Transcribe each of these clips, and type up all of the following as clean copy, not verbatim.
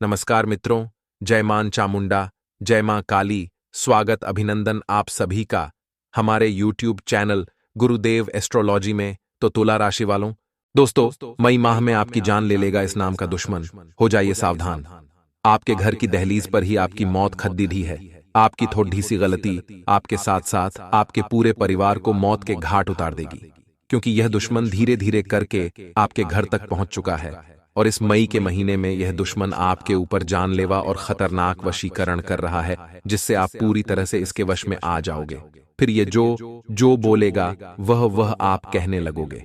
नमस्कार मित्रों, जय मां चामुंडा, जय मां काली। स्वागत अभिनंदन आप सभी का हमारे YouTube चैनल गुरुदेव एस्ट्रोलॉजी में। तो तुला राशि वालों, दोस्तों, मई माह में आपकी जान ले लेगा इस नाम का दुश्मन। हो जाइए सावधान। आपके घर की दहलीज पर ही आपकी मौत खद्दी है। आपकी थोड़ी सी गलती आपके साथ साथ आपके पूरे परिवार को मौत के घाट उतार देगी, क्योंकि यह दुश्मन धीरे धीरे करके आपके घर तक पहुंच चुका है। और इस मई के महीने में यह दुश्मन आपके ऊपर जानलेवा और खतरनाक वशीकरण कर रहा है, जिससे आप पूरी तरह से इसके वश में आ जाओगे। फिर ये जो बोलेगा वह आप कहने लगोगे।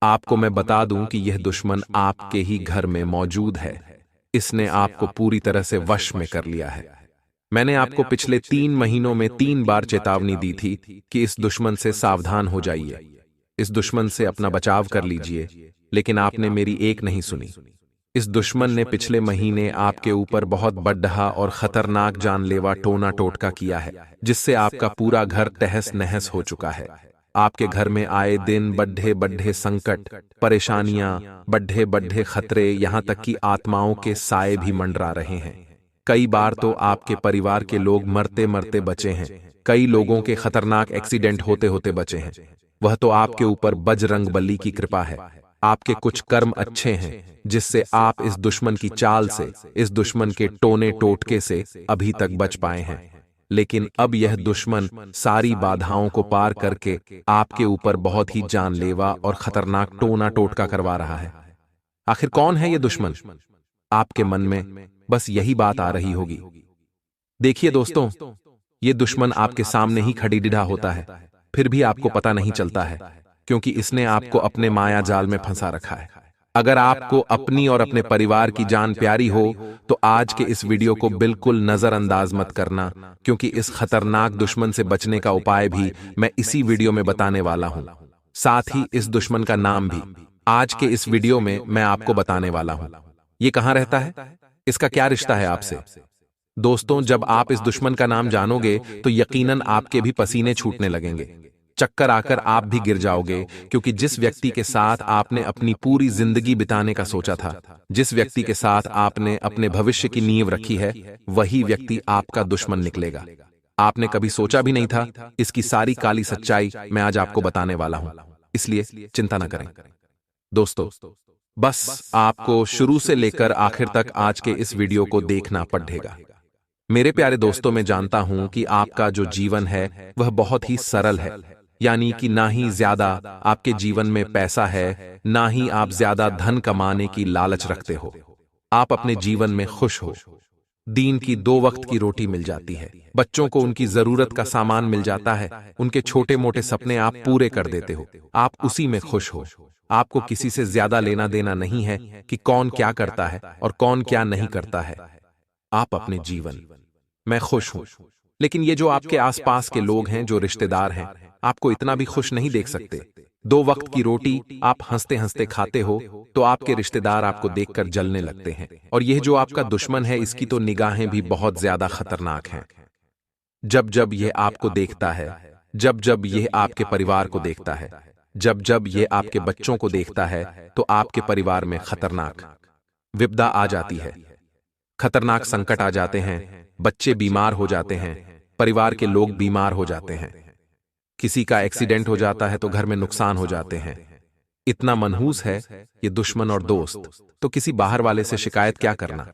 आपको मैं बता दूं कि यह दुश्मन आपके ही घर में मौजूद है। इसने आपको पूरी तरह से वश में कर लिया है। मैंने आपको पिछले 3 महीनों में 3 बार चेतावनी दी थी कि इस दुश्मन से सावधान हो जाइए, इस दुश्मन से अपना बचाव कर लीजिए, लेकिन आपने मेरी एक नहीं सुनी। इस दुश्मन ने पिछले महीने आपके ऊपर बहुत बड़ा और खतरनाक जानलेवा टोना टोटका किया है, जिससे आपका पूरा घर तहस नहस हो चुका है। आपके घर में आए दिन बड्ढे बड्ढे संकट, परेशानियां, बड्ढे बड्ढे खतरे, यहां तक कि आत्माओं के साए भी मंडरा रहे हैं। कई बार तो आपके परिवार के लोग मरते मरते बचे हैं। कई लोगों के खतरनाक एक्सीडेंट होते होते बचे हैं। वह तो आपके ऊपर बजरंगबली की कृपा है। आपके कुछ कर्म अच्छे हैं, जिससे आप इस दुश्मन की चाल से, इस दुश्मन के टोने टोटके से अभी तक बच पाए हैं। लेकिन अब यह दुश्मन सारी बाधाओं को पार करके आपके ऊपर बहुत ही जानलेवा और खतरनाक टोना टोटका करवा रहा है। आखिर कौन है यह दुश्मन? आपके मन में बस यही बात आ रही होगी। देखिए दोस्तों, ये दुश्मन आपके सामने ही खड़ी डिढ़ा होता है, फिर भी आपको पता नहीं चलता है, क्योंकि इसने आपको अपने माया जाल में फंसा रखा है। अगर आपको अपनी और अपने परिवार की जान प्यारी हो तो आज के इस वीडियो को बिल्कुल नजरअंदाज मत करना, क्योंकि इस खतरनाक दुश्मन से बचने का उपाय भी मैं इसी वीडियो में बताने वाला हूं। साथ ही इस दुश्मन का नाम भी आज के इस वीडियो में मैं आपको बताने वाला हूं। ये कहां रहता है, इसका क्या रिश्ता है आपसे? दोस्तों, जब आप इस दुश्मन का नाम जानोगे तो यकीनन आपके भी पसीने छूटने लगेंगे, चक्कर आकर आप भी गिर जाओगे, क्योंकि जिस व्यक्ति के साथ आपने अपनी पूरी जिंदगी बिताने का सोचा था, जिस व्यक्ति के साथ आपने अपने भविष्य की नींव रखी है, वही व्यक्ति आपका दुश्मन निकलेगा। आपने कभी सोचा भी नहीं था। इसकी सारी काली सच्चाई मैं आज आपको बताने वाला हूं, इसलिए चिंता न करें। दोस्तों, बस आपको शुरू से लेकर आखिर तक आज के इस वीडियो को देखना पड़ेगा। मेरे प्यारे दोस्तों, मैं जानता हूं कि आपका जो जीवन है वह बहुत ही सरल है, यानी कि ना ही ज्यादा आपके जीवन में पैसा है, ना ही आप ज्यादा धन कमाने की लालच रखते हो। आप अपने जीवन में खुश हो। दिन की 2 वक्त की रोटी मिल जाती है, बच्चों को उनकी जरूरत का सामान मिल जाता है, उनके छोटे मोटे सपने आप पूरे कर देते हो। आप उसी में खुश हो। आपको किसी से ज्यादा लेना देना नहीं है कि कौन क्या करता है और कौन क्या नहीं करता है। आप अपने जीवन में खुश हूं। लेकिन ये जो आपके आसपास के लोग हैं, जो रिश्तेदार हैं, आपको इतना भी खुश नहीं देख सकते। 2 वक्त की रोटी आप हंसते हंसते खाते हो तो आपके रिश्तेदार आपको देखकर जलने लगते हैं। और यह जो आपका दुश्मन है, इसकी तो निगाहें भी बहुत ज्यादा खतरनाक हैं। जब जब यह आपको देखता है, जब जब यह आपके परिवार को देखता है, जब जब यह आपके बच्चों को देखता है, तो आपके परिवार में खतरनाक विपदा आ जाती है, खतरनाक संकट आ जाते हैं। बच्चे बीमार हो जाते हैं, परिवार के लोग बीमार हो जाते हैं, किसी का एक्सीडेंट हो जाता है तो घर में नुकसान हो जाते हैं। इतना मनहूस है ये दुश्मन और दोस्त, तो किसी बाहर वाले से शिकायत क्या करना।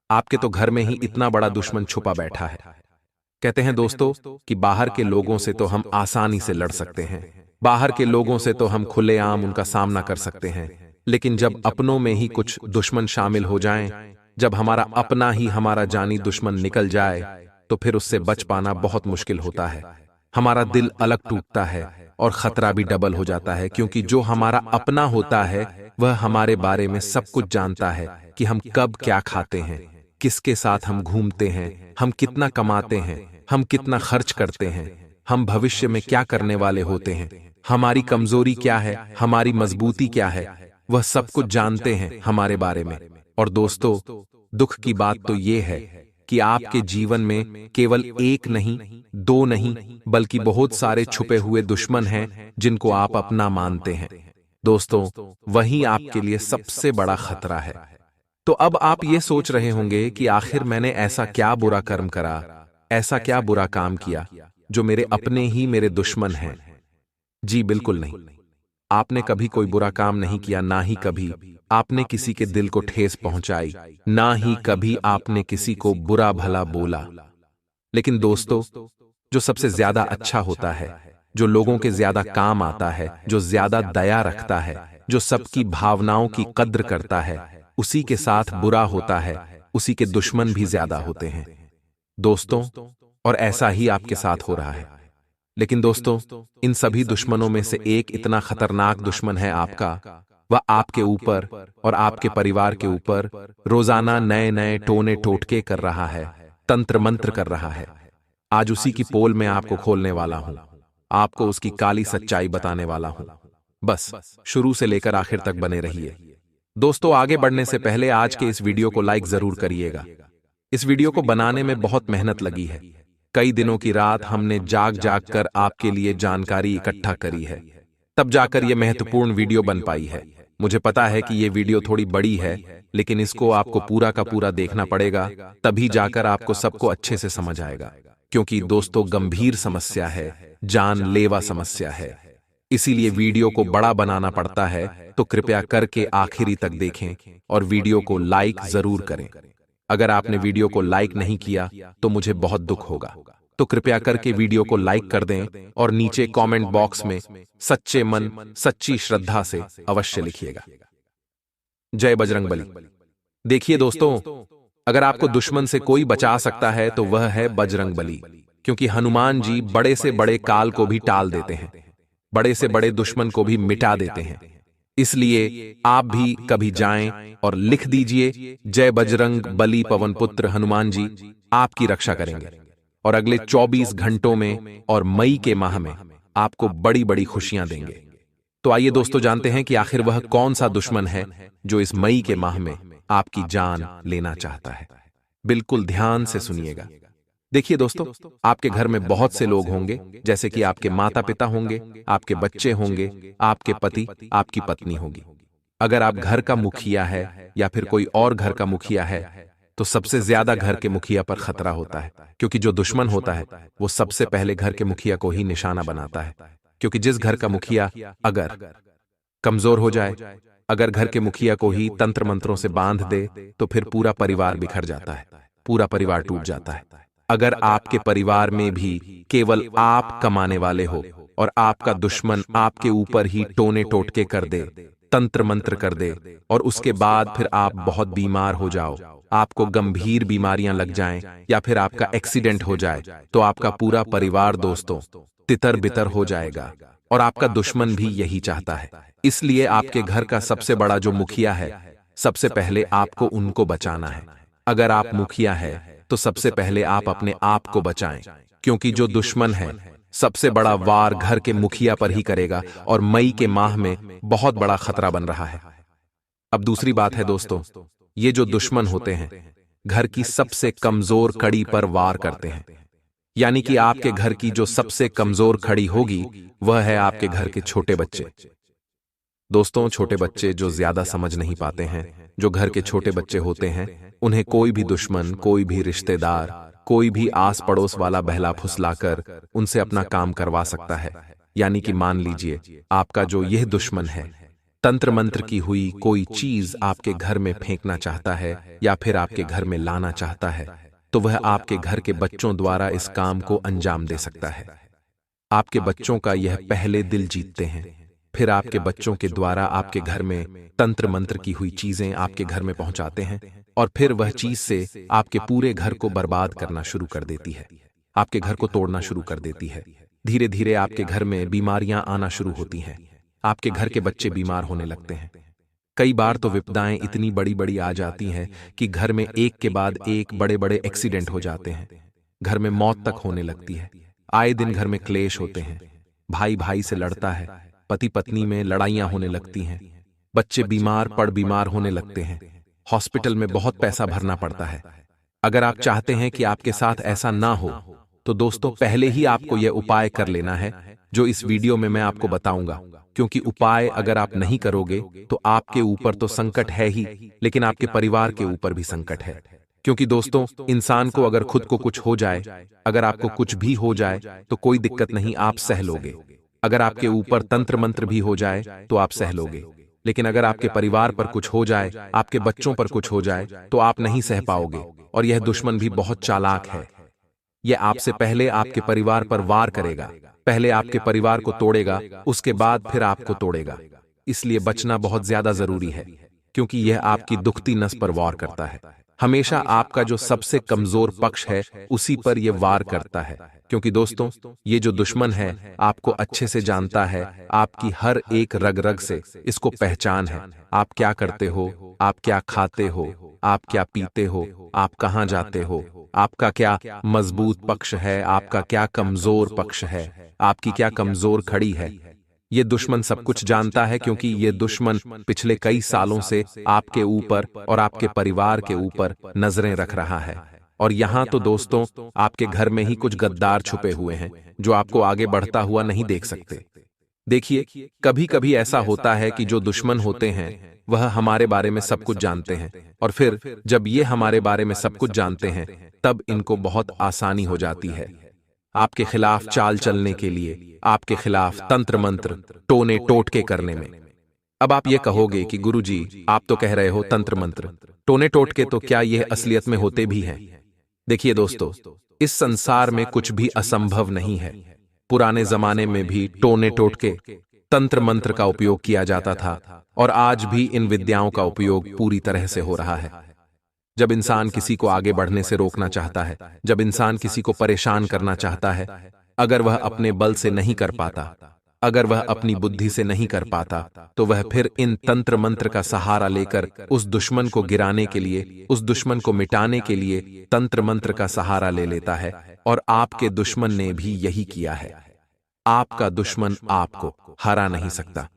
आपके तो घर में ही इतना बड़ा दुश्मन छुपा बैठा है। कहते हैं दोस्तों कि बाहर के लोगों से तो हम आसानी से लड़ सकते हैं, बाहर के लोगों से तो हम खुलेआम उनका सामना कर सकते हैं, लेकिन जब अपनों में ही कुछ दुश्मन शामिल हो जाएं, जब हमारा अपना ही हमारा जानी दुश्मन निकल जाए, तो फिर उससे बच पाना बहुत मुश्किल होता है। हमारा दिल अलग टूटता है और खतरा भी डबल हो जाता है, क्योंकि जो हमारा अपना होता है वह हमारे बारे में सब कुछ जानता है कि हम कब क्या खाते हैं, किसके साथ हम घूमते हैं, हम कितना कमाते हैं, हम कितना खर्च करते हैं, हम भविष्य में क्या करने वाले होते हैं, हमारी कमजोरी क्या है, हमारी मजबूती क्या है, वह सब कुछ जानते हैं हमारे बारे में। और दोस्तों, दुख की बात तो ये है कि आपके जीवन में केवल 1 नहीं, 2 नहीं, बल्कि बहुत सारे छुपे हुए दुश्मन हैं जिनको आप अपना मानते हैं। दोस्तों, वही आपके लिए सबसे बड़ा खतरा है। तो अब आप ये सोच रहे होंगे कि आखिर मैंने ऐसा क्या बुरा कर्म करा, ऐसा क्या बुरा काम किया जो मेरे अपने ही मेरे दुश्मन हैं। जी बिल्कुल नहीं। आपने कभी कोई बुरा काम नहीं किया, ना ही कभी आपने किसी के दिल को ठेस पहुंचाई, ना ही कभी आपने किसी को बुरा भला बोला। लेकिन दोस्तों, जो सबसे ज्यादा अच्छा होता है, जो लोगों के ज्यादा काम आता है, जो ज्यादा दया रखता है, जो सबकी भावनाओं की कद्र करता है, उसी के साथ बुरा होता है, उसी के दुश्मन भी ज्यादा होते हैं दोस्तों। और ऐसा ही आपके साथ हो रहा है। लेकिन दोस्तों, इन सभी दुश्मनों में से एक इतना खतरनाक दुश्मन है आपका। वह आपके ऊपर और आपके परिवार के ऊपर रोजाना नए नए टोने टोटके कर रहा है, तंत्र मंत्र कर रहा है। आज उसी की पोल में आपको खोलने वाला हूं, आपको उसकी काली सच्चाई बताने वाला हूं। बस शुरू से लेकर आखिर तक बने रहिए। दोस्तों, आगे बढ़ने से पहले आज के इस वीडियो को लाइक जरूर करिएगा। इस वीडियो को बनाने में बहुत मेहनत लगी है। कई दिनों की रात हमने जाग जाग कर आपके लिए जानकारी इकट्ठा करी है, तब जाकर यह महत्वपूर्ण वीडियो बन पाई है। मुझे पता है कि यह वीडियो थोड़ी बड़ी है, लेकिन इसको आपको पूरा का पूरा देखना पड़ेगा, तभी जाकर आपको सबको अच्छे से समझ आएगा। क्योंकि दोस्तों, गंभीर समस्या है, जानलेवा समस्या है, इसीलिए वीडियो को बड़ा बनाना पड़ता है। तो कृपया करके आखिरी तक देखें और वीडियो को लाइक जरूर करें। अगर आपने वीडियो को लाइक नहीं किया तो मुझे बहुत दुख होगा। तो कृपया करके वीडियो को लाइक कर दें और नीचे कमेंट बॉक्स में सच्चे मन सच्ची श्रद्धा से अवश्य लिखिएगा, जय बजरंग बली। देखिए दोस्तों, अगर आपको दुश्मन से कोई बचा सकता है तो वह है बजरंग बली। क्योंकि हनुमान जी बड़े से बड़े काल को भी टाल देते हैं, बड़े से बड़े दुश्मन को भी मिटा देते हैं। इसलिए आप भी कभी जाएं और लिख दीजिए, जय बजरंग बली पवन पुत्र हनुमान जी आपकी रक्षा करेंगे। और अगले 24 घंटों में और मई के माह में आपको बड़ी बड़ी खुशियां देंगे। तो आइए दोस्तों, जानते हैं कि आखिर वह कौन सा दुश्मन है जो इस मई के माह में आपकी जान लेना चाहता है। बिल्कुल ध्यान से सुनिएगा। देखिए दोस्तों, आपके घर में बहुत से लोग होंगे, जैसे कि आपके माता पिता होंगे, आपके बच्चे होंगे, आपके पति, आपकी पत्नी होगी। अगर आप घर का मुखिया है या फिर कोई और घर का मुखिया है, तो सबसे ज्यादा घर के मुखिया पर खतरा होता है। क्योंकि जो दुश्मन होता है वो सबसे पहले घर के मुखिया को ही निशाना बनाता है। क्योंकि जिस घर का मुखिया अगर कमजोर हो जाए, अगर घर के मुखिया को ही तंत्र मंत्रों से बांध दे, तो फिर पूरा परिवार बिखर जाता है, पूरा परिवार टूट जाता है। अगर आपके परिवार में भी केवल आप कमाने वाले हो और आपका दुश्मन आपके ऊपर ही टोने टोटके कर दे, तंत्र मंत्र कर दे, और उसके बाद फिर आप बहुत बीमार हो जाओ, आपको गंभीर बीमारियां लग जाएं, या फिर आपका एक्सीडेंट हो जाए, तो आपका पूरा परिवार दोस्तों तितर बितर हो जाएगा। और आपका दुश्मन भी यही चाहता है। इसलिए आपके घर का सबसे बड़ा जो मुखिया है, सबसे पहले आपको उनको बचाना है। अगर आप मुखिया है तो सबसे पहले आप अपने आप को बचाएं। क्योंकि जो दुश्मन है सबसे बड़ा वार घर के मुखिया पर ही करेगा, और मई के माह में बहुत बड़ा खतरा बन रहा है। अब दूसरी बात है दोस्तों, ये जो दुश्मन होते हैं घर की सबसे कमजोर कड़ी पर वार करते हैं। यानी कि आपके घर की जो सबसे कमजोर कड़ी होगी वह है आपके घर के छोटे बच्चे। दोस्तों, छोटे बच्चे जो ज्यादा समझ नहीं पाते हैं, जो घर के छोटे बच्चे होते हैं, उन्हें कोई भी दुश्मन, कोई भी रिश्तेदार, कोई भी आस पड़ोस वाला बहला फुसलाकर उनसे अपना काम करवा सकता है। यानी कि मान लीजिए आपका जो यह दुश्मन है तंत्र मंत्र की हुई कोई चीज आपके घर में फेंकना चाहता है या फिर आपके घर में लाना चाहता है, तो वह आपके घर के बच्चों द्वारा इस काम को अंजाम दे सकता है। आपके बच्चों का यह पहले दिल जीतते हैं, फिर आपके बच्चों के द्वारा आपके घर में तंत्र मंत्र की हुई चीजें आपके घर में पहुंचाते हैं, और फिर वह चीज से आपके पूरे घर को बर्बाद करना शुरू कर देती है, आपके घर को तोड़ना शुरू कर देती है। धीरे धीरे आपके घर में बीमारियां आना शुरू होती हैं, आपके घर के बच्चे बीमार होने लगते हैं। कई बार तो विपदाएं इतनी बड़ी बड़ी आ जाती हैं कि घर में एक के बाद एक बड़े बड़े एक्सीडेंट हो जाते हैं, घर में मौत तक होने लगती है। आए दिन घर में क्लेश होते हैं, भाई भाई से लड़ता है, पति पत्नी में लड़ाइयां होने लगती हैं, बच्चे बीमार होने लगते हैं, हॉस्पिटल में बहुत पैसा भरना पड़ता है। अगर आप चाहते हैं कि आपके साथ ऐसा ना हो, तो दोस्तों पहले ही आपको यह उपाय कर लेना है जो इस वीडियो में मैं आपको बताऊंगा। क्योंकि उपाय अगर आप नहीं करोगे तो आपके ऊपर तो संकट है ही, लेकिन आपके परिवार के ऊपर भी संकट है। क्योंकि दोस्तों, इंसान को अगर खुद को कुछ हो जाए, अगर आपको कुछ भी हो जाए तो कोई दिक्कत नहीं, आप सह लोगे। अगर आपके ऊपर तंत्र मंत्र भी हो जाए तो आप सह लोगे, लेकिन अगर आपके परिवार पर कुछ हो जाए, आपके बच्चों पर कुछ हो जाए तो आप नहीं सह पाओगे। और यह दुश्मन भी बहुत चालाक है। यह आपसे पहले आपके परिवार पर वार करेगा, पहले आपके परिवार को तोड़ेगा, उसके बाद फिर आपको तोड़ेगा। इसलिए बचना बहुत ज्यादा जरूरी है, क्योंकि यह आपकी दुखती नस पर वार करता है। हमेशा आपका जो सबसे कमजोर पक्ष है उसी पर यह वार करता है। क्योंकि दोस्तों, ये जो दुश्मन है आपको अच्छे से जानता है, आपकी हर एक रग रग से इसको पहचान है। आप क्या करते हो, आप क्या खाते हो, आप क्या पीते हो, आप कहाँ जाते हो, आपका क्या मजबूत पक्ष है, आपका क्या कमजोर पक्ष है, आपकी क्या कमजोर खड़ी है। ये दुश्मन सब कुछ जानता है, क्योंकि ये दुश्मन पिछले कई सालों से आपके ऊपर और आपके परिवार के ऊपर नजरें रख रहा है। और यहां तो दोस्तों, आपके घर में ही कुछ गद्दार छुपे हुए हैं जो आपको आगे बढ़ता हुआ नहीं देख सकते। देखिए, कभी कभी ऐसा होता है कि जो दुश्मन होते हैं वह हमारे बारे में सब कुछ जानते हैं, और फिर जब ये हमारे बारे में सब कुछ जानते हैं तब इनको बहुत आसानी हो जाती है आपके खिलाफ चाल चलने के लिए, आपके खिलाफ तंत्र मंत्र टोने टोटके करने में। अब आप ये कहोगे कि गुरुजी, आप तो कह रहे हो तंत्र मंत्र टोने टोटके, तो क्या यह असलियत में होते भी हैं? देखिए दोस्तों, इस संसार में कुछ भी असंभव नहीं है। पुराने जमाने में भी टोने टोटके तंत्र मंत्र का उपयोग किया जाता था, और आज भी इन विद्याओं का उपयोग पूरी तरह से हो रहा है। जब इंसान किसी को आगे बढ़ने से रोकना चाहता है, जब इंसान किसी को परेशान करना चाहता है, अगर वह अपने बल से नहीं कर पाता, अगर वह अपनी बुद्धि से नहीं कर पाता, तो वह फिर इन तंत्र मंत्र का सहारा लेकर उस दुश्मन को गिराने के लिए, उस दुश्मन को मिटाने के लिए तंत्र मंत्र का सहारा ले लेता है। और आपके दुश्मन ने भी यही किया है। आपका दुश्मन आपको हरा नहीं सकता,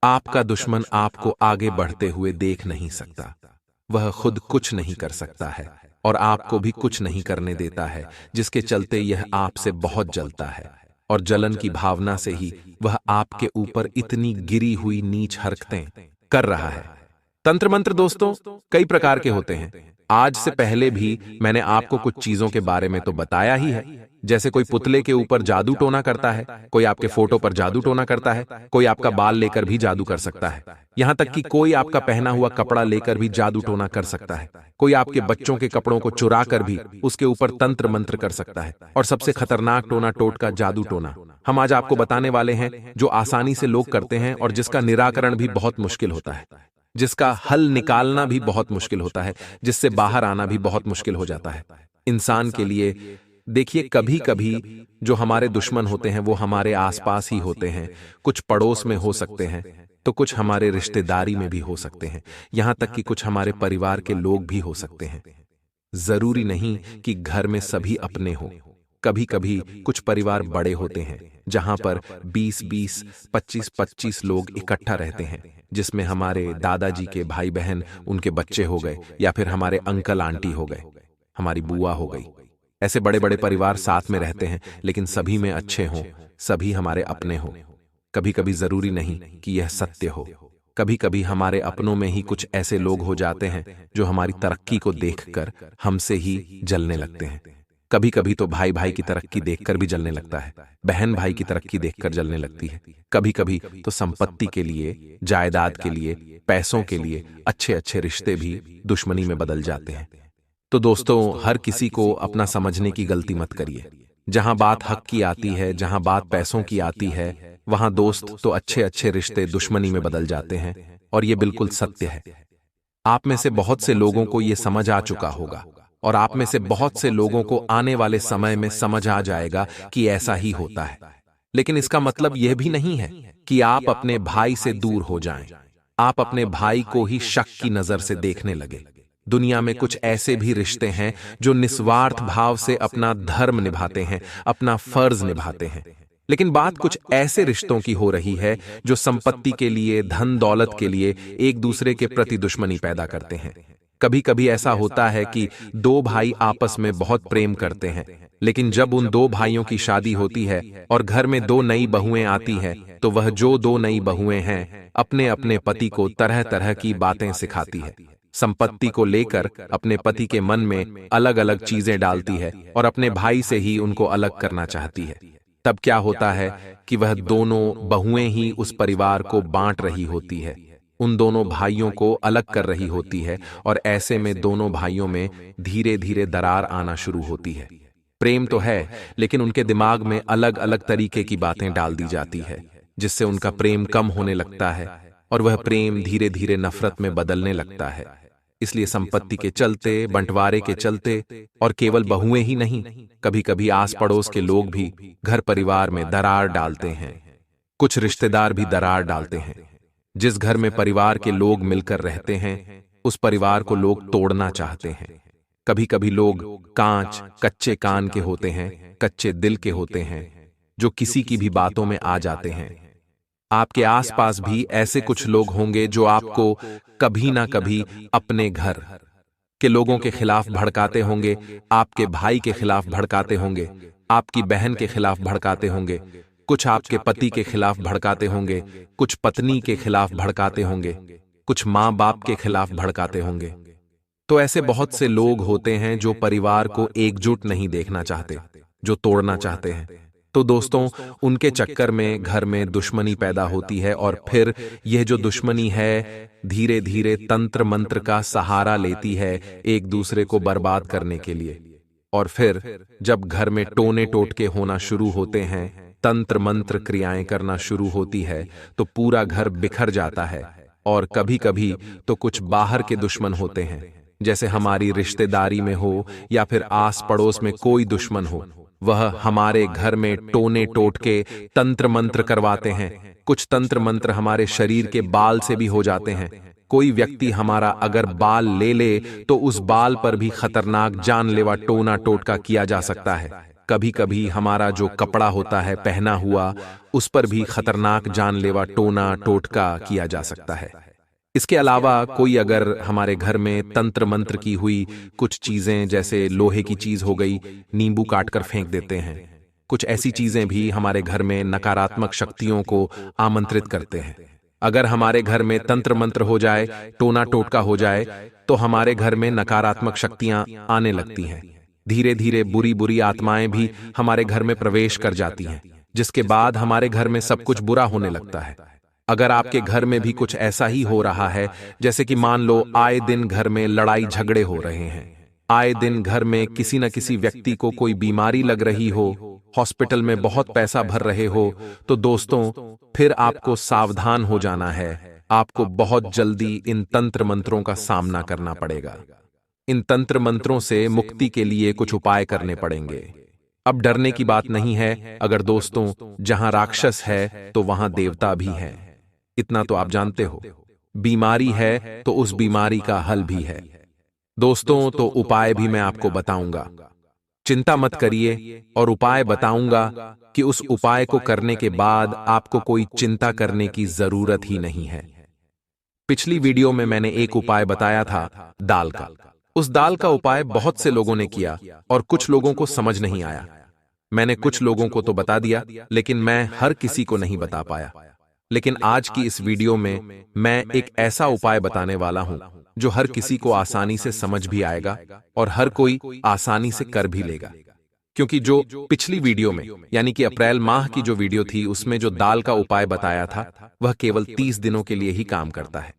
आपका दुश्मन आपको आगे बढ़ते हुए देख नहीं सकता। वह खुद कुछ नहीं कर सकता है और आपको भी कुछ नहीं करने देता है, जिसके चलते यह आपसे बहुत जलता है, और जलन की भावना से ही वह आपके ऊपर इतनी गिरी हुई नीच हरकतें कर रहा है। तंत्र मंत्र दोस्तों कई प्रकार के होते हैं। आज से पहले भी मैंने आपको कुछ चीजों के बारे में तो बताया ही है, जैसे कोई पुतले के ऊपर जादू टोना करता है, कोई आपके फोटो पर जादू टोना करता है, कोई आपका बाल लेकर भी जादू कर सकता है, यहां तक कि कोई आपका पहना हुआ कपड़ा लेकर भी जादू टोना कर सकता है, कोई आपके बच्चों के कपड़ों को चुरा कर भी उसके ऊपर तंत्र मंत्र कर सकता है, और सबसे खतरनाक टोना टोटका जादू टोना हम आज आपको बताने वाले हैं, जो आसानी से लोग करते हैं और जिसका निराकरण भी बहुत मुश्किल होता है, जिसका हल निकालना भी बहुत मुश्किल होता है, जिससे बाहर आना भी बहुत मुश्किल हो जाता है इंसान के लिए। देखिए, कभी कभी जो हमारे दुश्मन होते हैं वो हमारे आसपास ही होते हैं, कुछ पड़ोस में हो सकते हैं, तो कुछ हमारे रिश्तेदारी में भी हो सकते हैं, यहां तक कि कुछ हमारे परिवार के लोग भी हो सकते हैं। जरूरी नहीं कि घर में सभी अपने हो। कभी कभी कुछ परिवार बड़े होते हैं जहां पर 20-20, 25-25 लोग इकट्ठा रहते हैं, जिसमें हमारे दादाजी के भाई बहन, उनके बच्चे हो गए, या फिर हमारे अंकल आंटी हो गए, हमारी बुआ हो गई। ऐसे बड़े बड़े परिवार साथ में रहते हैं, लेकिन सभी में अच्छे हों, सभी हमारे अपने हों। कभी कभी जरूरी नहीं कि यह सत्य हो। कभी कभी हमारे अपनों में ही कुछ ऐसे लोग हो जाते हैं जो हमारी तरक्की को देखकर हमसे ही जलने लगते हैं। कभी कभी तो भाई भाई की तरक्की देखकर भी जलने लगता है, बहन भाई की तरक्की देखकर जलने लगती है। कभी कभी तो संपत्ति के लिए, जायदाद के लिए, पैसों के लिए अच्छे अच्छे रिश्ते भी दुश्मनी में बदल जाते हैं। तो दोस्तों, हर किसी को अपना समझने की गलती मत करिए। जहां बात हक की आती है, जहां बात पैसों की आती है, वहां दोस्त तो अच्छे अच्छे रिश्ते दुश्मनी में बदल जाते हैं, और ये बिल्कुल सत्य है। आप में से बहुत से लोगों को ये समझ आ चुका होगा, और आप में से बहुत से लोगों को आने वाले समय में समझ आ जाएगा कि ऐसा ही होता है। लेकिन इसका मतलब यह भी नहीं है कि आप अपने भाई से दूर हो जाएं, आप अपने भाई को ही शक की नजर से देखने लगे। दुनिया में कुछ ऐसे भी रिश्ते हैं जो निस्वार्थ भाव से अपना धर्म निभाते हैं, अपना फर्ज निभाते हैं, लेकिन बात कुछ ऐसे रिश्तों की हो रही है जो संपत्ति के लिए, धन दौलत के लिए एक दूसरे के प्रति दुश्मनी पैदा करते हैं। कभी कभी ऐसा होता है कि दो भाई आपस में बहुत प्रेम करते हैं, लेकिन जब उन दो भाइयों की शादी होती है और घर में दो नई बहुएं आती हैं, तो वह जो दो नई बहुएं हैं अपने अपने पति को तरह तरह की बातें सिखाती है। संपत्ति को लेकर अपने पति के मन में अलग अलग चीजें डालती है और अपने भाई से ही उनको अलग करना चाहती है। तब क्या होता है कि वह दोनों बहुएं ही उस परिवार को बांट रही होती है, उन दोनों भाइयों को अलग कर रही होती है, और ऐसे में दोनों भाइयों में धीरे धीरे दरार आना शुरू होती है। प्रेम तो है, लेकिन उनके दिमाग में अलग अलग तरीके की बातें डाल दी जाती है, जिससे उनका प्रेम कम होने लगता है और वह प्रेम धीरे धीरे नफरत में बदलने लगता है। इसलिए संपत्ति के चलते, बंटवारे के चलते, और केवल बहुएं ही नहीं, कभी कभी आस पड़ोस के लोग भी घर परिवार में दरार डालते हैं। कुछ रिश्तेदार भी दरार डालते हैं। जिस घर में परिवार के लोग मिलकर रहते हैं, उस परिवार को लोग तोड़ना चाहते हैं। कभी कभी लोग कांच कच्चे कान के होते हैं, कच्चे दिल के होते हैं, जो किसी की भी बातों में आ जाते हैं। आपके आसपास भी ऐसे कुछ लोग होंगे जो आपको कभी ना कभी अपने घर के लोगों के खिलाफ भड़काते होंगे, आपके भाई के खिलाफ भड़काते होंगे, आपकी बहन के खिलाफ भड़काते होंगे, कुछ आपके पति के खिलाफ भड़काते होंगे, कुछ पत्नी के खिलाफ भड़काते होंगे, कुछ माँ बाप के खिलाफ भड़काते होंगे। तो ऐसे बहुत से लोग होते हैं जो परिवार को एकजुट नहीं देखना चाहते, जो तोड़ना चाहते हैं। तो दोस्तों, उनके चक्कर में घर में दुश्मनी पैदा होती है, और फिर यह जो दुश्मनी है धीरे धीरे तंत्र मंत्र का सहारा लेती है एक दूसरे को बर्बाद करने के लिए। और फिर जब घर में टोने टोटके होना शुरू होते हैं, तंत्र मंत्र क्रियाएं करना शुरू होती है, तो पूरा घर बिखर जाता है। और कभी कभी तो कुछ बाहर के दुश्मन होते हैं, जैसे हमारी रिश्तेदारी में हो या फिर आस पड़ोस में कोई दुश्मन हो, वह हमारे घर में टोने टोटके तंत्र मंत्र करवाते हैं। कुछ तंत्र मंत्र हमारे शरीर के बाल से भी हो जाते हैं। कोई व्यक्ति हमारा अगर बाल ले ले तो उस बाल पर भी खतरनाक जानलेवा टोना टोटका किया जा सकता है। कभी कभी हमारा जो कपड़ा होता है पहना हुआ, उस पर भी खतरनाक जानलेवा टोना टोटका किया जा सकता है। इसके अलावा कोई अगर हमारे घर में तंत्र मंत्र की हुई कुछ चीजें, जैसे लोहे की चीज हो गई, नींबू काटकर फेंक देते हैं। कुछ ऐसी चीजें भी हमारे घर में नकारात्मक शक्तियों को आमंत्रित करते हैं। अगर हमारे घर में तंत्र मंत्र हो जाए, टोना टोटका हो जाए, तो हमारे घर में नकारात्मक शक्तियां आने लगती हैं। धीरे धीरे बुरी बुरी आत्माएं भी हमारे घर में प्रवेश कर जाती हैं, जिसके बाद हमारे घर में सब कुछ बुरा होने लगता है। अगर आपके घर में भी कुछ ऐसा ही हो रहा है, जैसे कि मान लो आए दिन घर में लड़ाई झगड़े हो रहे हैं, आए दिन घर में किसी न किसी व्यक्ति को कोई बीमारी लग रही हो, हॉस्पिटल में बहुत पैसा भर रहे हो, तो दोस्तों फिर आपको सावधान हो जाना है। आपको बहुत जल्दी इन तंत्र मंत्रों का सामना करना पड़ेगा। इन तंत्र मंत्रों से मुक्ति के लिए कुछ उपाय करने पड़ेंगे। अब डरने की बात नहीं है, अगर दोस्तों जहां राक्षस है तो वहां देवता भी है, इतना तो आप जानते हो। बीमारी है तो उस बीमारी का हल भी है। दोस्तों, तो उपाय भी मैं आपको बताऊंगा, चिंता मत करिए, और उपाय बताऊंगा कि उस उपाय को करने के बाद आपको कोई चिंता करने की जरूरत ही नहीं है। पिछली वीडियो में मैंने एक उपाय बताया था दाल का। उस दाल का उपाय बहुत से लोगों ने किया और कुछ लोगों को समझ नहीं आया। मैंने कुछ लोगों को तो बता दिया, लेकिन मैं हर किसी को नहीं बता पाया। लेकिन आज की इस वीडियो में मैं एक ऐसा उपाय बताने वाला हूं जो हर किसी को आसानी से समझ भी आएगा और हर कोई आसानी से कर भी लेगा। क्योंकि जो पिछली वीडियो में, यानी कि अप्रैल माह की जो वीडियो थी, उसमें जो दाल का उपाय बताया था वह केवल 30 दिनों के लिए ही काम करता है।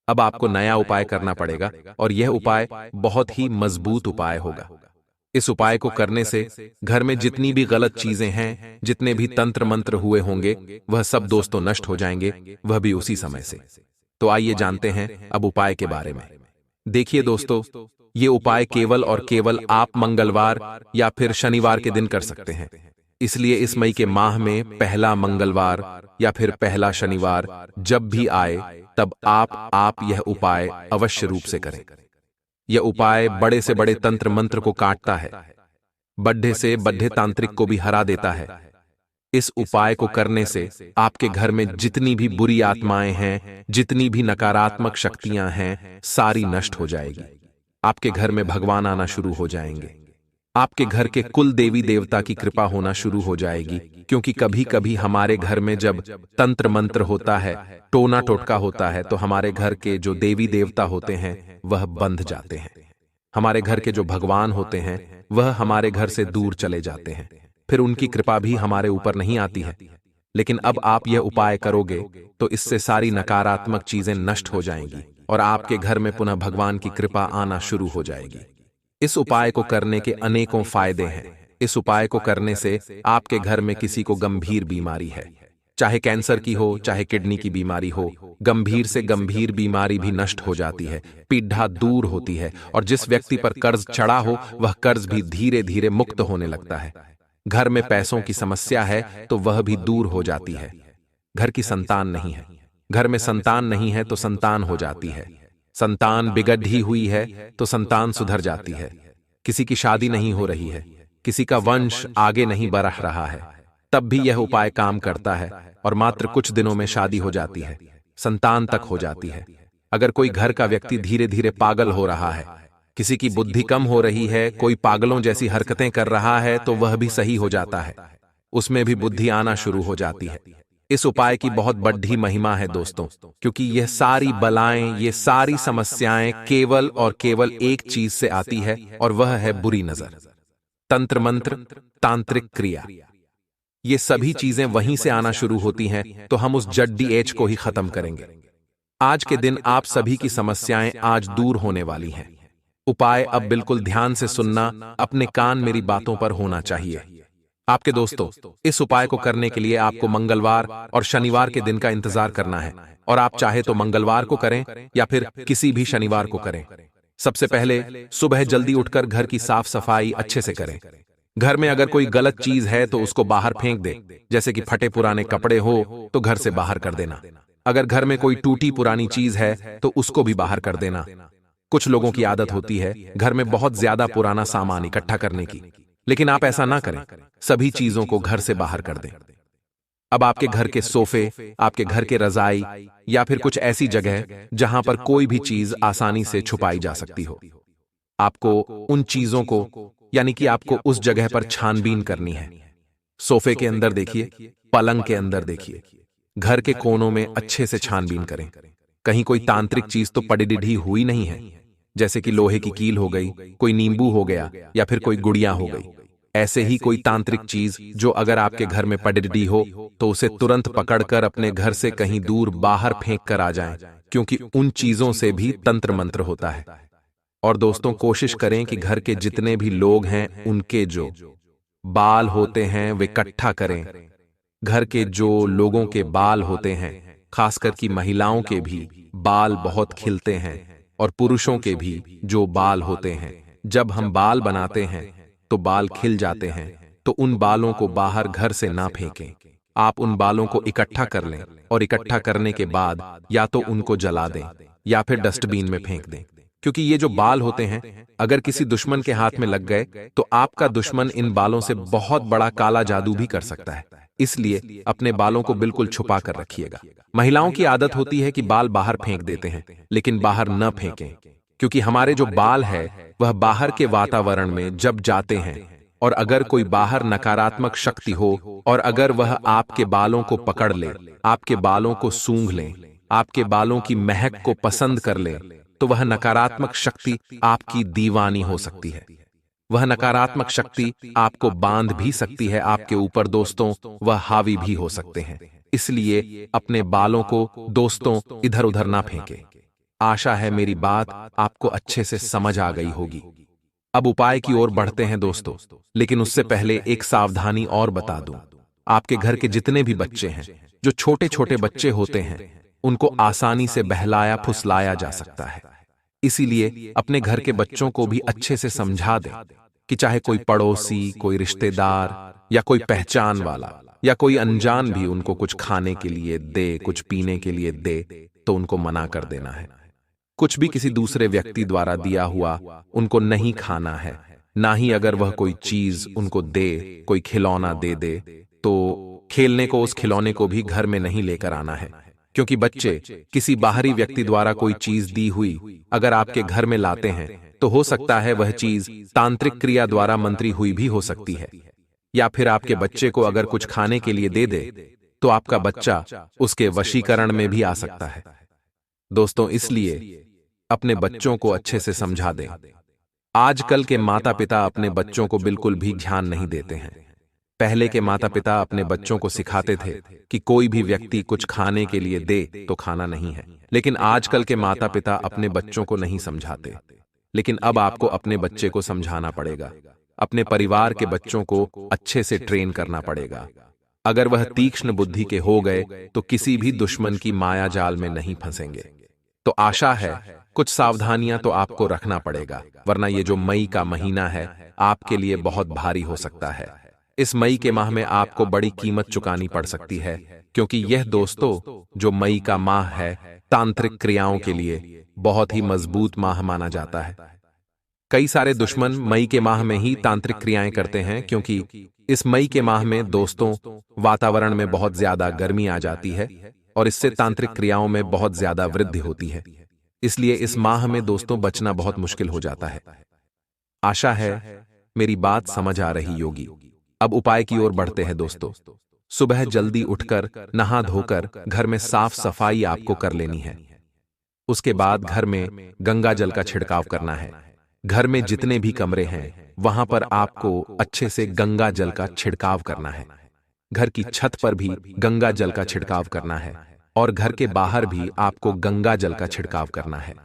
अब आपको नया उपाय करना पड़ेगा, और यह उपाय बहुत ही मजबूत उपाय होगा। इस उपाय को करने से घर में जितनी भी गलत चीजें हैं, जितने भी तंत्र मंत्र हुए होंगे, वह सब दोस्तों नष्ट हो जाएंगे, वह भी उसी समय से। तो आइए जानते हैं अब उपाय के बारे में। देखिए दोस्तों, ये उपाय केवल और केवल आप मंगलवार या फिर शनिवार के दिन कर सकते हैं। इसलिए इस मई के माह में पहला मंगलवार या फिर पहला शनिवार जब भी आए, तब आप यह उपाय अवश्य रूप से करें। यह उपाय बड़े से बड़े तंत्र मंत्र को काटता है, बड्ढे से बड्ढे तांत्रिक को भी हरा देता है। इस उपाय को करने से आपके घर में जितनी भी बुरी आत्माएं हैं, जितनी भी नकारात्मक शक्तियां हैं, सारी नष्ट हो जाएगी। आपके घर में भगवान आना शुरू हो जाएंगे। आपके घर के कुल देवी देवता की कृपा होना शुरू हो जाएगी, क्योंकि कभी कभी हमारे घर में जब तंत्र मंत्र होता है, टोना टोटका होता है, तो हमारे घर के जो देवी देवता होते हैं वह बंध जाते हैं। हमारे घर के जो भगवान होते हैं वह हमारे घर से दूर चले जाते हैं, फिर उनकी कृपा भी हमारे ऊपर नहीं आती है। लेकिन अब आप यह उपाय करोगे तो इससे सारी नकारात्मक चीजें नष्ट हो जाएंगी और आपके घर में पुनः भगवान की कृपा आना शुरू हो जाएगी। इस उपाय को करने के अनेकों फायदे हैं। इस उपाय को करने से आपके घर में किसी को गंभीर बीमारी है, चाहे कैंसर की हो, चाहे किडनी की बीमारी हो, गंभीर से गंभीर बीमारी भी नष्ट हो जाती है, पीड़ा दूर होती है, और जिस व्यक्ति पर कर्ज चढ़ा हो वह कर्ज भी धीरे धीरे मुक्त होने लगता है। घर में पैसों की समस्या है तो वह भी दूर हो जाती है। घर की संतान नहीं है, घर में संतान नहीं है तो संतान हो जाती है। संतान बिगड़ी हुई है तो संतान सुधर जाती है। किसी की शादी नहीं हो रही है, किसी का वंश आगे नहीं बढ़ रहा है, तब भी यह उपाय काम करता है और मात्र कुछ दिनों में शादी हो जाती है, संतान तक हो जाती है। अगर कोई घर का व्यक्ति धीरे धीरे पागल हो रहा है, किसी की बुद्धि कम हो रही है, कोई पागलों जैसी हरकतें कर रहा है, तो वह भी सही हो जाता है, उसमें भी बुद्धि आना शुरू हो जाती है। इस उपाय की बहुत बड़ी महिमा है दोस्तों, क्योंकि यह सारी बलाएं, ये सारी समस्याएं केवल और केवल एक चीज से आती है, और वह है बुरी नजर। तंत्र मंत्र, तांत्रिक क्रिया, ये सभी चीजें वहीं से आना शुरू होती हैं, तो हम उस जड्डी एच को ही खत्म करेंगे। आज के दिन आप सभी की समस्याएं आज दूर होने वाली हैं। उपाय अब बिल्कुल ध्यान से सुनना, अपने कान मेरी बातों पर होना चाहिए। आपके दोस्तों, इस उपाय को करने के लिए आपको मंगलवार और शनिवार के दिन का इंतजार करना है, और आप चाहे तो मंगलवार को करें या फिर किसी भी शनिवार को करें। सबसे पहले सुबह जल्दी उठकर घर की साफ सफाई अच्छे से करें। घर में अगर कोई गलत चीज है तो उसको बाहर फेंक दे, जैसे कि फटे पुराने कपड़े हो तो घर से बाहर कर देना। अगर घर में कोई टूटी पुरानी चीज है तो उसको भी बाहर कर देना। कुछ लोगों की आदत होती है घर में बहुत ज्यादा पुराना सामान इकट्ठा करने की, लेकिन आप ऐसा ना करें, सभी चीजों को घर से बाहर कर दें। अब आपके घर के सोफे, आपके घर के रजाई या फिर कुछ ऐसी जगह जहां पर कोई भी चीज आसानी से छुपाई जा सकती हो, आपको उन चीजों को, यानी कि आपको उस जगह पर छानबीन करनी है। सोफे के अंदर देखिए, पलंग के अंदर देखिए, घर के कोनों में अच्छे से छानबीन करें। कहीं कोई तांत्रिक चीज तो पड़ी हुई नहीं है, जैसे कि लोहे की कील हो गई, कोई नींबू हो गया या फिर कोई गुड़िया हो गई। ऐसे ही कोई तांत्रिक चीज जो अगर आपके घर में पड़ी हो तो उसे तुरंत पकड़कर अपने घर से कहीं दूर बाहर फेंक कर आ जाएं, क्योंकि उन चीजों से भी तंत्र मंत्र होता है। और दोस्तों, कोशिश करें कि घर के जितने भी लोग हैं उनके जो बाल होते हैं वे इकट्ठा करें। घर के जो लोगों के बाल होते हैं, खासकर की महिलाओं के भी बाल बहुत खिलते हैं, और पुरुषों के भी जो बाल होते हैं, जब हम बाल बनाते हैं तो बाल खिल जाते हैं, तो उन बालों को बाहर घर से ना फेंकें। आप उन बालों को इकट्ठा कर लें, और इकट्ठा करने के बाद या तो उनको जला दें या फिर डस्टबिन में फेंक दें, क्योंकि ये जो बाल होते हैं अगर किसी दुश्मन के हाथ में लग गए तो आपका दुश्मन इन बालों से बहुत बड़ा काला जादू भी कर सकता है। इसलिए अपने बालों को बिल्कुल छुपा कर रखिएगा। महिलाओं की आदत होती है कि बाल बाहर फेंक देते हैं, लेकिन बाहर न फेंकें, क्योंकि हमारे जो बाल है वह बाहर के वातावरण में जब जाते हैं, और अगर कोई बाहर नकारात्मक शक्ति हो और अगर वह आपके बालों को पकड़ ले, आपके बालों को सूंघ ले, आपके बालों की महक को पसंद कर ले, तो वह नकारात्मक शक्ति आपकी दीवानी हो सकती है। वह नकारात्मक शक्ति आपको बांध भी सकती है आपके ऊपर दोस्तों, वह हावी भी हो सकते हैं। इसलिए अपने बालों को दोस्तों इधर उधर ना फेंके। आशा है मेरी बात आपको अच्छे से समझ आ गई होगी। अब उपाय की ओर बढ़ते हैं दोस्तों, लेकिन उससे पहले एक सावधानी और बता दूं। आपके घर के जितने भी बच्चे हैं, जो छोटे छोटे बच्चे होते हैं, उनको आसानी से बहलाया फुसलाया जा सकता है। इसीलिए अपने घर के बच्चों को भी अच्छे से समझा दें कि चाहे कोई पड़ोसी, कोई रिश्तेदार या कोई पहचान वाला या कोई अनजान भी उनको कुछ खाने के लिए दे, कुछ पीने के लिए दे, तो उनको मना कर देना है। कुछ भी किसी दूसरे व्यक्ति द्वारा दिया हुआ उनको नहीं खाना है। ना ही अगर वह कोई चीज उनको दे, कोई खिलौना दे दे, तो खेलने को उस खिलौने को भी घर में नहीं लेकर आना है, क्योंकि बच्चे किसी बाहरी व्यक्ति द्वारा कोई चीज दी हुई अगर आपके घर में लाते हैं तो हो सकता है वह चीज तांत्रिक क्रिया द्वारा मंत्री हुई भी हो सकती है। या फिर आपके बच्चे को अगर कुछ खाने के लिए दे दे तो आपका बच्चा उसके वशीकरण में भी आ सकता है। दोस्तों, इसलिए अपने बच्चों को अच्छे से समझा दें। आजकल के माता पिता अपने बच्चों को बिल्कुल भी ध्यान नहीं देते हैं। पहले के माता पिता अपने बच्चों को सिखाते थे कि कोई भी व्यक्ति कुछ खाने के लिए दे तो खाना नहीं है, लेकिन आजकल के माता पिता अपने बच्चों को नहीं समझाते। लेकिन अब आपको अपने बच्चे को समझाना पड़ेगा, अपने परिवार के बच्चों को अच्छे से ट्रेन करना पड़ेगा। अगर वह तीक्ष्ण बुद्धि के हो गए तो किसी भी दुश्मन की माया जाल में नहीं फंसेंगे। तो आशा है कुछ सावधानियां तो आपको रखना पड़ेगा, वरना ये जो मई का महीना है आपके लिए बहुत भारी हो सकता है। इस मई के माह में आपको बड़ी कीमत चुकानी पड़ सकती है, क्योंकि यह दोस्तों जो मई का माह है तांत्रिक क्रियाओं के लिए बहुत ही मजबूत माह माना जाता है। कई सारे दुश्मन मई के माह में ही तांत्रिक क्रियाएं करते हैं, क्योंकि इस मई के माह में दोस्तों वातावरण में बहुत ज्यादा गर्मी आ जाती है और इससे तांत्रिक क्रियाओं में बहुत ज्यादा वृद्धि होती है। इसलिए इस माह में दोस्तों बचना बहुत मुश्किल हो जाता है। आशा है मेरी बात समझ आ रही होगी। अब उपाय की ओर बढ़ते हैं दोस्तों। सुबह जल्दी उठकर नहा धोकर घर में साफ सफाई आपको कर लेनी है। उसके बाद घर में गंगा जल का छिड़काव करना है। घर में जितने भी कमरे हैं वहां पर आपको अच्छे से गंगा जल का छिड़काव करना है। घर की छत पर भी गंगा जल का छिड़काव करना है और घर के बाहर भी आपको गंगा जल का छिड़काव करना है।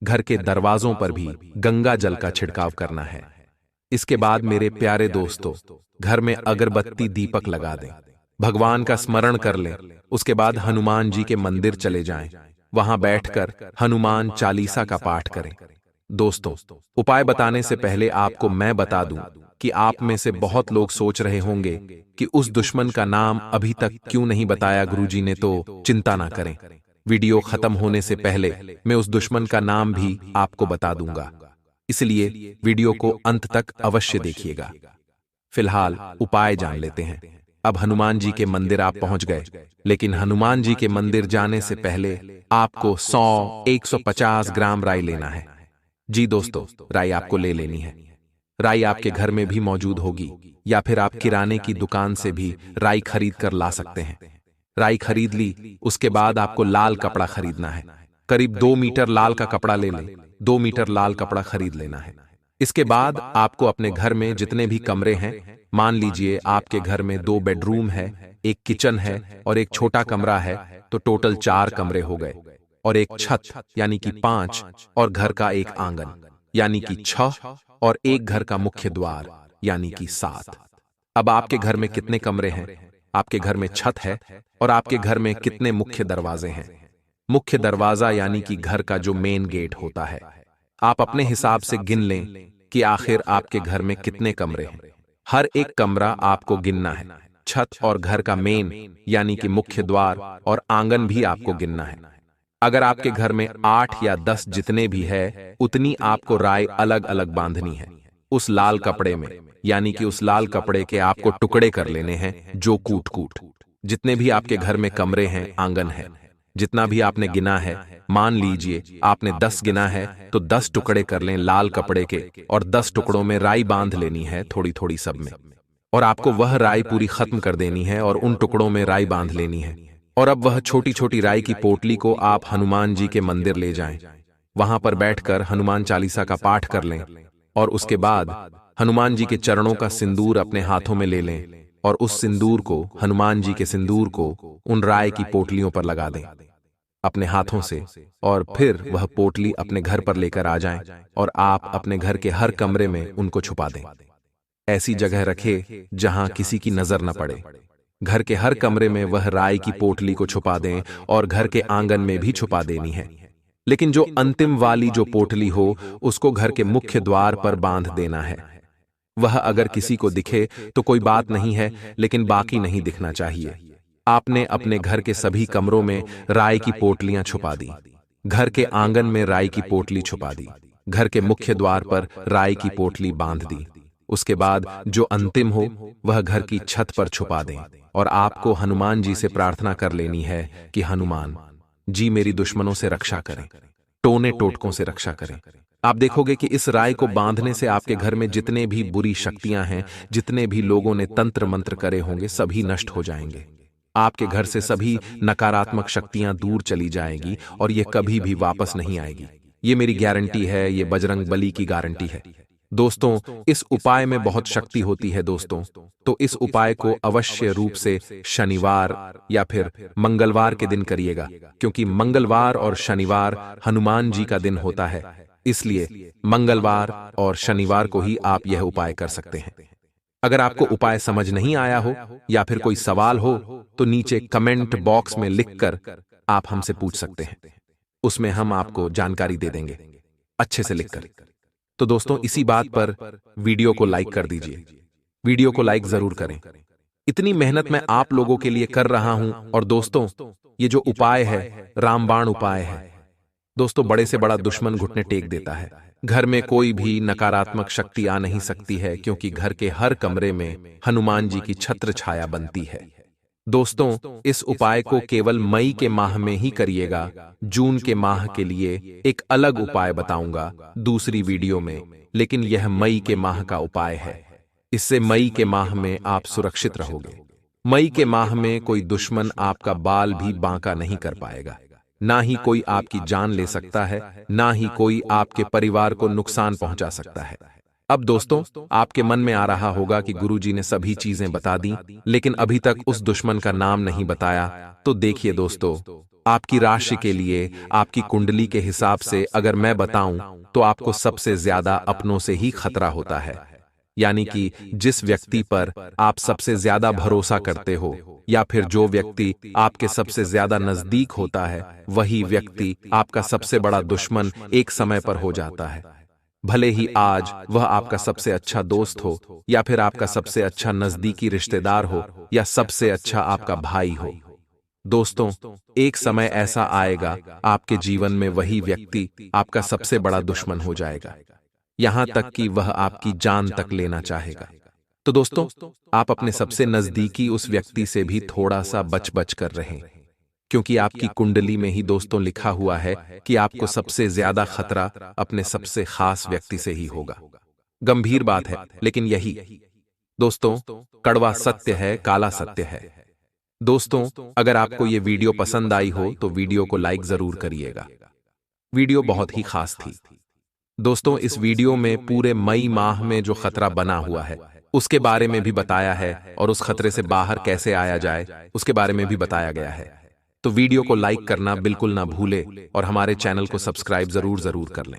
घर के दरवाजों पर भी गंगा जल का छिड़काव करना है। इसके बाद मेरे प्यारे दोस्तों, घर में अगरबत्ती दीपक लगा दें, भगवान का स्मरण कर लें। उसके बाद हनुमान जी के मंदिर चले जाएं, वहां बैठकर हनुमान चालीसा का पाठ करें। दोस्तों, उपाय बताने से पहले आपको मैं बता दूं कि आप में से बहुत लोग सोच रहे होंगे कि उस दुश्मन का नाम अभी तक क्यों नहीं बताया गुरुजी ने। तो चिंता ना करें, वीडियो खत्म होने से पहले मैं उस दुश्मन का नाम भी आपको बता दूंगा, इसलिए वीडियो को अंत तक अवश्य देखिएगा। फिलहाल उपाय जान लेते हैं। अब हनुमान जी के मंदिर आप पहुंच गए, लेकिन हनुमान जी के मंदिर जाने से पहले आपको 100-150 ग्राम राई लेना है। जी दोस्तों, राई आपको ले लेनी है। राई आपके घर में भी मौजूद होगी या फिर आप किराने की दुकान से भी राई खरीद कर ला सकते हैं। राई खरीद ली, उसके बाद आपको लाल कपड़ा खरीदना है। करीब 2 मीटर लाल का कपड़ा ले लें। 2 मीटर लाल कपड़ा खरीद लेना है। इसके बाद आपको अपने घर में जितने भी कमरे हैं, मान लीजिए आपके घर में 2 बेडरूम है, एक किचन है और एक छोटा कमरा है, तो टोटल 4 कमरे हो गए, और एक छत यानी कि 5, और घर का एक आंगन यानी कि 6, और एक घर का मुख्य द्वार यानी कि 7। अब आपके घर में कितने कमरे हैं? आपके घर में छत है और आपके घर में कितने मुख्य दरवाजे हैं? मुख्य दरवाजा यानी कि घर का जो मेन गेट होता है। आप अपने हिसाब से गिन लें कि आखिर आपके घर में कितने कमरे हैं। हर एक कमरा आपको गिनना है। छत और घर का मेन यानी कि मुख्य द्वार और आंगन भी आपको गिनना है। अगर आपके घर में 8 या 10 जितने भी है, उतनी आपको राई अलग अलग बांधनी है। उस लाल कपड़े में यानी कि उस लाल कपड़े के आपको टुकड़े कर लेने हैं, जो कूट कूट। जितने भी आपके घर में कमरे हैं, आंगन है, जितना भी आपने गिना है, मान लीजिए आपने 10 गिना है, तो 10 टुकड़े कर लें लाल कपड़े के, और 10 टुकड़ों में राई बांध लेनी है, थोड़ी थोड़ी सब में। और आपको वह राई पूरी खत्म कर देनी है और उन टुकड़ों में राई बांध लेनी है। और अब वह छोटी छोटी राई की पोटली को आप हनुमान जी के मंदिर ले जाएं। वहां पर बैठकर हनुमान चालीसा का पाठ कर लें और उसके बाद हनुमान जी के चरणों का सिंदूर अपने हाथों में ले लें और उस सिंदूर को, हनुमान जी के सिंदूर को उन राय की पोटलियों पर लगा दें अपने हाथों से, और फिर वह पोटली अपने घर पर लेकर आ जाएं और आप अपने घर के हर कमरे में उनको छुपा दें। ऐसी जगह रखें जहां किसी की नजर न पड़े। घर के हर कमरे में वह राय की पोटली को छुपा दें और घर के आंगन में भी छुपा देनी है। लेकिन जो अंतिम वाली जो पोटली हो उसको घर के मुख्य द्वार पर बांध देना है। वह अगर किसी को दिखे तो कोई बात नहीं है, लेकिन बाकी नहीं दिखना चाहिए। आपने अपने घर के सभी कमरों में राय की पोटलियां छुपा दी, घर के आंगन में राय की पोटली छुपा दी, घर के मुख्य द्वार पर राय की पोटली बांध दी। उसके बाद जो अंतिम हो वह घर की छत पर छुपा दें और आपको हनुमान जी से प्रार्थना कर लेनी है कि हनुमान जी मेरी दुश्मनों से रक्षा करें, टोने टोटकों से रक्षा करें। आप देखोगे कि इस राय को बांधने से आपके घर में जितने भी बुरी शक्तियां हैं, जितने भी लोगों ने तंत्र मंत्र करे होंगे, सभी नष्ट हो जाएंगे। आपके घर से सभी नकारात्मक शक्तियां दूर चली जाएंगी और ये कभी भी वापस नहीं आएगी। ये मेरी गारंटी है, ये बजरंग बली की गारंटी है। दोस्तों, इस उपाय में बहुत शक्ति होती है दोस्तों, तो इस उपाय को अवश्य रूप से शनिवार या फिर मंगलवार के दिन करिएगा, क्योंकि मंगलवार और शनिवार हनुमान जी का दिन होता है। इसलिए मंगलवार और शनिवार को ही आप यह उपाय कर सकते हैं। अगर आपको उपाय समझ नहीं आया हो या फिर कोई सवाल हो तो नीचे कमेंट बॉक्स में लिखकर आप हमसे पूछ सकते हैं, उसमें हम आपको जानकारी दे देंगे अच्छे से लिखकर। तो दोस्तों, इसी बात पर वीडियो को लाइक कर दीजिए, वीडियो को लाइक जरूर करें। इतनी मेहनत मैं आप लोगों के लिए कर रहा हूं। और दोस्तों, ये जो उपाय है रामबाण उपाय है दोस्तों, बड़े से बड़ा दुश्मन घुटने टेक देता है। घर में कोई भी नकारात्मक शक्ति आ नहीं सकती है, क्योंकि घर के हर कमरे में हनुमान जी की छत्र छाया बनती है। दोस्तों, इस उपाय को केवल मई के माह में ही करिएगा। जून के माह के लिए एक अलग उपाय बताऊंगा दूसरी वीडियो में, लेकिन यह मई के माह का उपाय है। इससे मई के माह में आप सुरक्षित रहोगे। मई के माह में कोई दुश्मन आपका बाल भी बांका नहीं कर पाएगा, ना ही कोई आपकी जान ले सकता है, ना ही कोई आपके परिवार को नुकसान पहुंचा सकता है। अब दोस्तों, आपके मन में आ रहा होगा कि गुरुजी ने सभी चीजें बता दी, लेकिन अभी तक उस दुश्मन का नाम नहीं बताया। तो देखिए दोस्तों, आपकी राशि के लिए, आपकी कुंडली के हिसाब से अगर मैं बताऊं तो आपको सबसे ज्यादा अपनों से ही खतरा होता है। यानी कि जिस व्यक्ति पर आप सबसे ज्यादा भरोसा करते हो या फिर जो व्यक्ति आपके सबसे ज्यादा नजदीक होता है, वही व्यक्ति आपका सबसे बड़ा दुश्मन एक समय पर हो जाता है। भले ही आज वह आपका सबसे अच्छा दोस्त हो या फिर आपका सबसे अच्छा नजदीकी रिश्तेदार हो या सबसे अच्छा आपका भाई हो। दोस्तों, एक समय ऐसा आएगा आपके जीवन में वही व्यक्ति आपका सबसे बड़ा दुश्मन हो जाएगा, यहां तक कि वह आपकी जान तक लेना चाहेगा। तो दोस्तों, आप अपने सबसे नजदीकी उस व्यक्ति से भी थोड़ा सा बच बच कर रहें, क्योंकि आपकी कुंडली में ही दोस्तों लिखा हुआ है कि आपको सबसे ज्यादा खतरा अपने सबसे खास व्यक्ति से ही होगा। गंभीर बात है, लेकिन यही दोस्तों कड़वा सत्य है, काला सत्य है। दोस्तों, अगर आपको ये वीडियो पसंद आई हो तो वीडियो को लाइक जरूर करिएगा। वीडियो बहुत ही खास थी दोस्तों। इस वीडियो में पूरे मई माह में जो खतरा बना हुआ है उसके बारे में भी बताया है, और उस खतरे से बाहर कैसे आया जाए उसके बारे में भी बताया गया है। तो वीडियो को लाइक करना बिल्कुल ना भूले और हमारे चैनल को सब्सक्राइब जरूर कर लें।